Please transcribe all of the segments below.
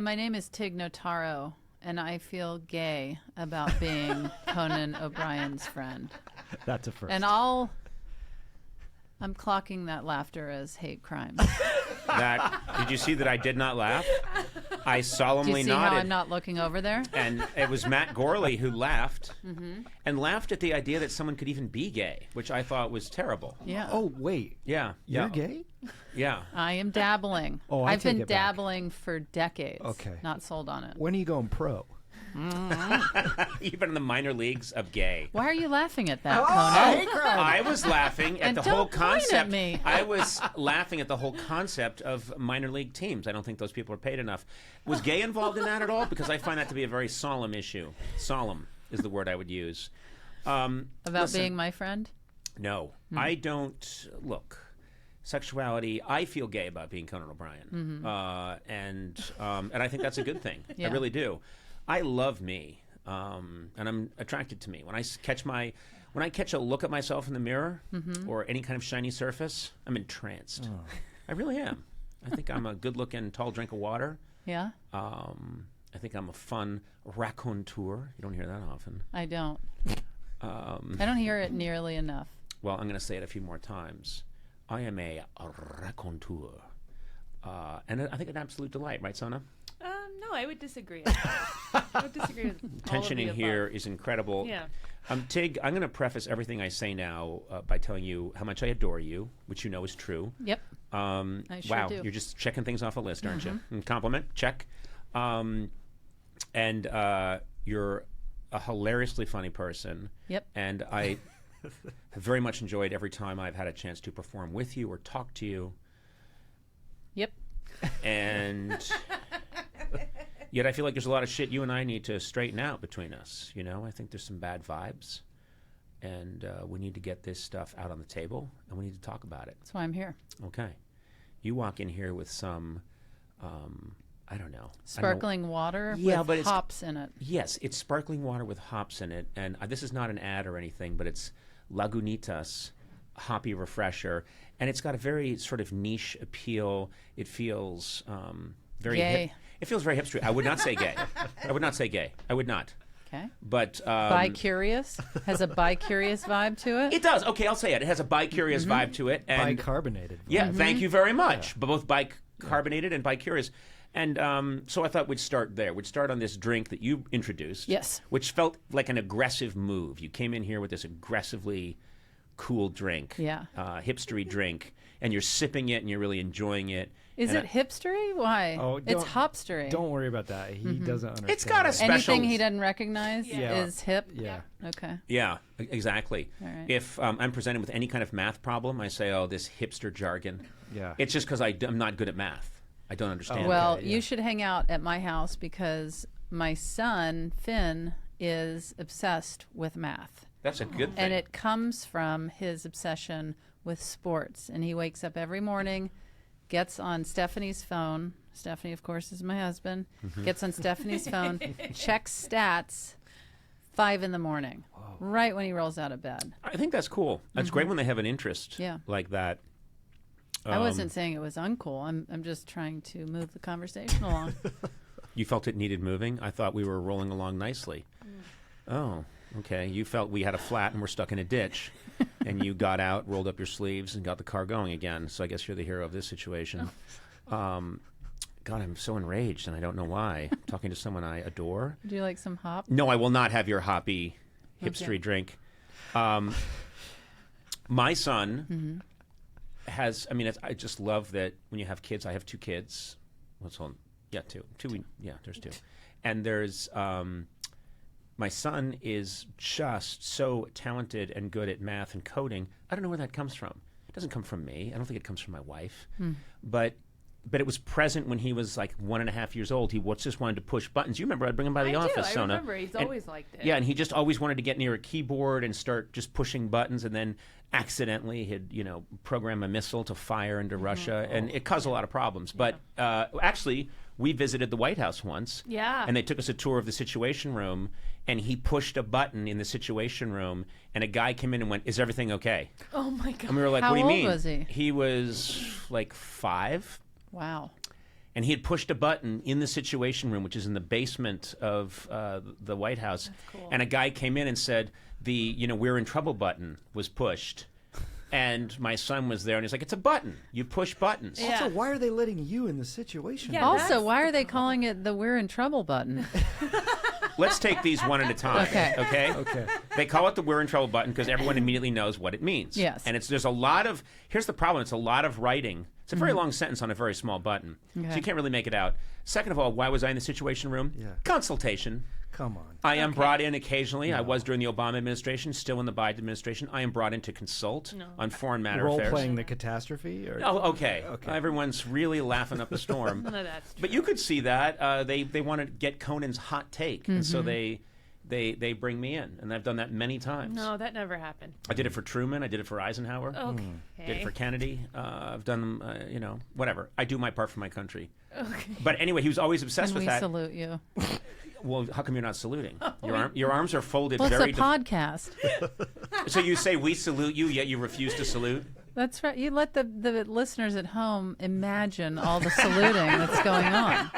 Hi, my name is Tig Notaro, and I feel gay about being Conan O'Brien's friend. That's a first. And I'm clocking that laughter as hate crime. Did you see that I did not laugh? I solemnly Do you see nodded. how I'm not looking over there? And it was Matt Gourley who laughed, and laughed at the idea that someone could even be gay, which I thought was terrible. Yeah. Oh, wait. Yeah. You're gay? Yeah. I am dabbling. Oh, I've take been it back. dabbling for decades. Okay. Not sold on it. When are you going pro? Even in the minor leagues of gay. Why are you laughing at that, Oh, Conan? I was laughing at And the don't whole point at concept. me. I was laughing at the whole concept of minor league teams. I don't think those people are paid enough. Was gay involved in that at all? Because I find that to be a very solemn issue. Solemn is the word I would use. About listen, being my friend? No, I don't. Look, sexuality. I feel gay about being Conan O'Brien, and I think that's a good thing. Yeah. I really do. I love me, and I'm attracted to me. When I catch a look at myself in the mirror or any kind of shiny surface, I'm entranced. Oh. I really am. I think I'm a good-looking, tall drink of water. Yeah? I think I'm a fun raconteur. You don't hear that often. I don't. I don't hear it nearly enough. Well, I'm going to say it a few more times. I am a raconteur. And I think an absolute delight, right, Sona? No, I would disagree. I would disagree with all Tension of the in here above. is incredible. Yeah. Tig, I'm going to preface everything I say now by telling you how much I adore you, which you know is true. Yep. I sure Wow, do. you're just checking things off a list, aren't you? Compliment, check. And you're a hilariously funny person. Yep. And I have very much enjoyed every time I've had a chance to perform with you or talk to you. Yep. And yet I feel like there's a lot of shit you and I need to straighten out between us. You know, I think there's some bad vibes. And we need to get this stuff out on the table, and we need to talk about it. That's why I'm here. Okay. You walk in here with some, I don't know. Sparkling water Yeah, with but it's- hops in it. Yes, it's sparkling water with hops in it. And this is not an ad or anything, but it's Lagunitas Hoppy Refresher. And it's got a very sort of niche appeal. It feels very Gay. hip. It feels very hipster. I would not say gay. I would not say gay. I would not. Okay. But Bi-curious? Has a bi-curious vibe to it? it does. Okay, I'll say it. It has a bi-curious vibe to it. And Bicarbonated. yeah, thank you very much. Both bicarbonated and bi-curious. And so I thought we'd start there. We'd start on this drink that you introduced. Yes. Which felt like an aggressive move. You came in here with this aggressively cool drink. Yeah. Hipstery drink. And you're sipping it and you're really enjoying it. Is And it hipstery? Why? Oh, it's don't- hopstery. Don't worry about that. He doesn't understand. It's got a that. special... Anything he doesn't recognize Yeah. is hip? Yeah. Okay. Yeah, exactly. All right. If I'm presented with any kind of math problem, I say, oh, this hipster jargon. Yeah. It's just because I'm not good at math. I don't understand. Well, Okay, you yeah. should hang out at my house because my son, Finn, is obsessed with math. That's a good thing. And it comes from his obsession with sports. And he wakes up every morning, gets on Stephanie's phone. Stephanie, of course, is my husband. Gets on Stephanie's phone, checks stats, 5 in the morning, right when he rolls out of bed. I think that's cool. That's great when they have an interest Yeah. like that. I wasn't saying it was uncool. I'm just trying to move the conversation along. You felt it needed moving? I thought we were rolling along nicely. Oh, okay. You felt we had a flat and we're stuck in a ditch. And you got out, rolled up your sleeves, and got the car going again. So I guess you're the hero of this situation. God, I'm so enraged, and I don't know why. I'm talking to someone I adore. Would you like some hop? No, I will not have your hoppy, hipstery Okay. drink. My son has, I mean, I just love that when you have kids. I have 2 kids. What's on? Yeah, 2. There's 2. And there's, my son is just so talented and good at math and coding. I don't know where that comes from. It doesn't come from me. I don't think it comes from my wife. But it was present when he was like 1.5 years old. He just wanted to push buttons. You remember I'd bring him by the office, I Sona. remember. He's always liked it. Yeah, and he just always wanted to get near a keyboard and start just pushing buttons, and then accidentally he'd, program a missile to fire into Russia, and it caused a lot of problems. But actually, we visited the White House once. Yeah. And they took us a tour of the Situation Room, and he pushed a button in the Situation Room, and a guy came in and went, "Is everything okay?" Oh my god. And we were like, How "What do you old mean?" was he? He was like 5. Wow. And he had pushed a button in the Situation Room, which is in the basement of the White House. That's cool. And a guy came in and said, we're in trouble button was pushed. And my son was there, and he's like, it's a button. You push buttons. Yeah. Also, why are they letting you in the situation? Yeah, Also, that's why are they calling it the "We're in trouble" button? Let's take these one at a time. Okay. Okay. They call it the "We're in trouble" button because everyone immediately knows what it means. Yes. And there's a lot of, here's the problem, it's a lot of writing. It's a very long sentence on a very small button. Okay. So you can't really make it out. Second of all, why was I in the Situation Room? Yeah. Consultation. Come on. I am brought in occasionally. I was during the Obama administration, still in the Biden administration. I am brought in to consult on foreign matter Role affairs. playing the catastrophe? Or? Oh, okay. Everyone's really laughing up a storm. None of that's true. But you could see that they want to get Conan's hot take, and so they bring me in, and I've done that many times. No, that never happened. I did it for Truman. I did it for Eisenhower. Okay. Did it for Kennedy. I've done them. Whatever. I do my part for my country. Okay. But anyway, he was always obsessed And with we that. salute you. Well, how come you're not saluting? Your arms are folded Well, it's very. a podcast. So you say we salute you, yet you refuse to salute. That's right. You let the listeners at home imagine all the saluting that's going on.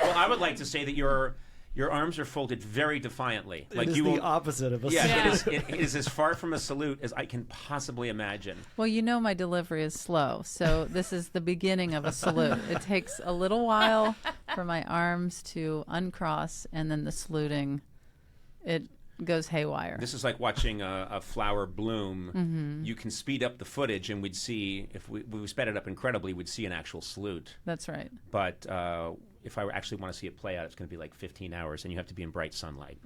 Well, I would like to say that your arms are folded very defiantly. Like it is the opposite of a Yeah, salute. it is as far from a salute as I can possibly imagine. Well, my delivery is slow, so this is the beginning of a salute. It takes a little while for my arms to uncross, and then the saluting, it goes haywire. This is like watching a flower bloom. You can speed up the footage, and we'd see, if we sped it up incredibly, we'd see an actual salute. That's right. But if I actually want to see it play out, it's going to be like 15 hours, and you have to be in bright sunlight.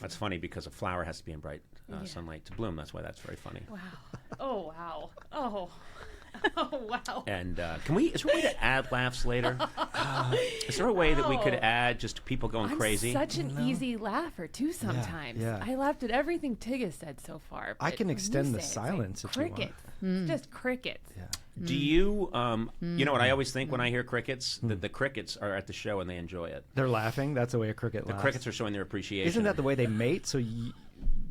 That's funny because a flower has to be in bright sunlight to bloom. That's why that's very funny. Wow. Oh, wow. Oh. Oh, wow. And is there a way to add laughs later? Is there a way that we could add just people going crazy? I'm such an easy laugher, too, sometimes. yeah. I laughed at everything Tig has said so far. I but can when extend you the say it, it's silence like if you want. crickets. It's just crickets. Yeah. Do you, you know what I always think when I hear crickets? That the crickets are at the show and they enjoy it. They're laughing. That's the way a cricket The laughs. crickets are showing their appreciation. Isn't that the way they mate? So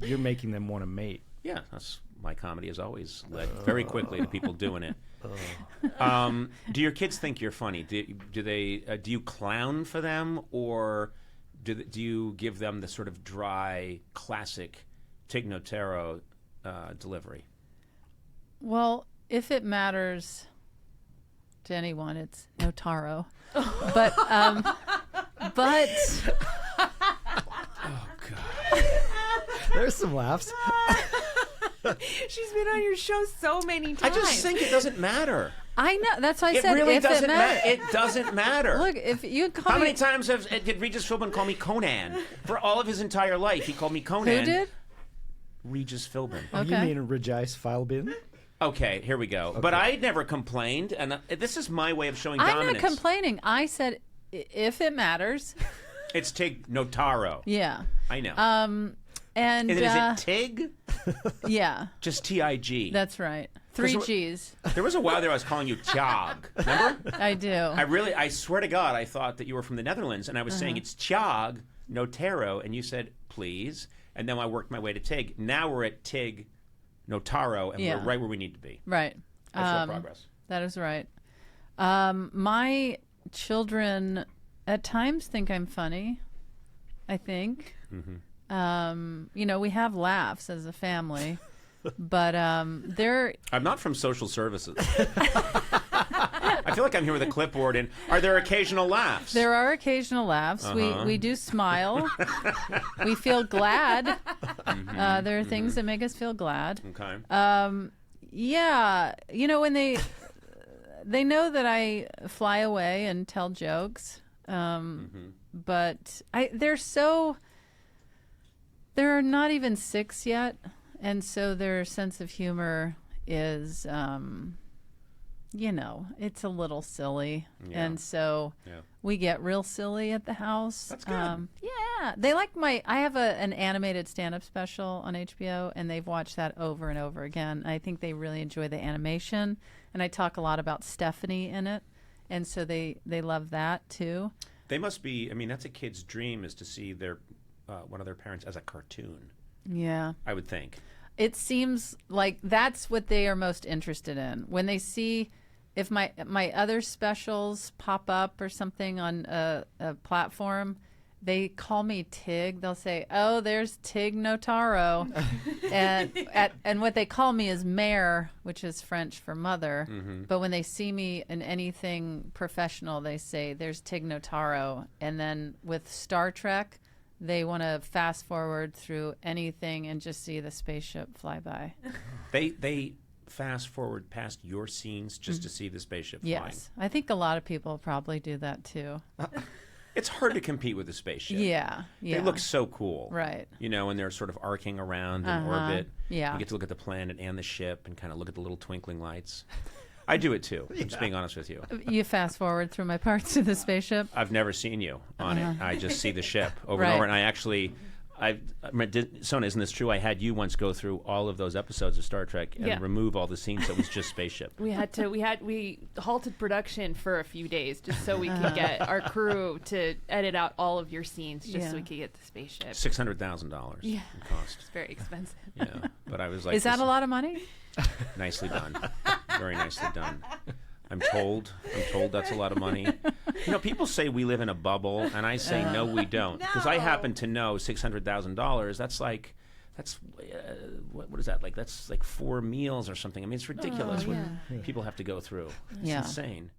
you're making them want to mate. Yeah, that's my comedy has always led very quickly to people doing it. Do your kids think you're funny? Do you clown for them, or do you give them the sort of dry, classic Tig Notaro delivery? Well, if it matters to anyone, it's Notaro. But Oh God! There's some laughs. She's been on your show so many I times. just think it doesn't matter. I know. That's why I It said really if doesn't it matters. matter. It doesn't matter. Look, if you call How me, many times did Regis Philbin call me Conan? For all of his entire life, he called me Conan. who did? Regis Philbin. Oh, you Okay. mean Regis Philbin? Okay, here we go. But I never complained, and this is my way of showing I'm dominance. not complaining. I said if it matters. It's Tig Notaro. Yeah. I know. And is it Tig? yeah, Just T-I-G. that's right. 3 'Cause G's. There was a while there I was calling you Tjag. Remember? I do. I swear to God, I thought that you were from the Netherlands, and I was saying it's Tjag Notaro, and you said, please. And then I worked my way to Tig. Now we're at Tig Notaro, and Yeah. we're right where we need to be. Right. That's real progress. That is right. My children at times think I'm funny. I think. We have laughs as a family, but they're. I'm not from social services. I feel like I'm here with a clipboard, and are there occasional laughs? There are occasional laughs. We do smile. We feel glad. There are things that make us feel glad. Okay. Yeah, when they know that I fly away and tell jokes, but they're not even 6 yet, and so their sense of humor is, it's a little silly, Yeah. and so Yeah. we get real silly at the house. That's good. Yeah, they like I have an animated stand-up special on HBO, and they've watched that over and over again. I think they really enjoy the animation, and I talk a lot about Stephanie in it, and so they love that too. They must be. I mean, that's a kid's dream, is to see their one of their parents as a cartoon. Yeah. I would think. It seems like that's what they are most interested in. When they see if my other specials pop up or something on a platform, they call me Tig. They'll say, "Oh, there's Tig Notaro," and what they call me is mère, which is French for mother. But when they see me in anything professional, they say, "There's Tig Notaro." And then with Star Trek, they want to fast forward through anything and just see the spaceship fly by. They fast forward past your scenes just to see the spaceship flying. Yes, I think a lot of people probably do that too. It's hard to compete with a spaceship. Yeah. They look so cool. Right. You know, and they're sort of arcing around in orbit. Yeah. You get to look at the planet and the ship and kind of look at the little twinkling lights. I do it too. I'm just being honest with you. You fast forward through my parts of the spaceship. I've never seen you on it. I just see the ship over and Right. over. And I actually, Sona, isn't this true? I had you once go through all of those episodes of Star Trek and remove all the scenes that was just spaceship. We halted production for a few days just so we could get our crew to edit out all of your scenes just so we could get the spaceship. $600,000 Yeah. it cost. It's very expensive. Yeah, but I was like, Is that a lot of money? Nicely done. Very nicely done. I'm told that's a lot of money. You know, people say we live in a bubble, and I say no, we don't. Because I happen to know $600,000. That's what is that like? That's like 4 meals or something. I mean, it's ridiculous what people have to go through. It's insane.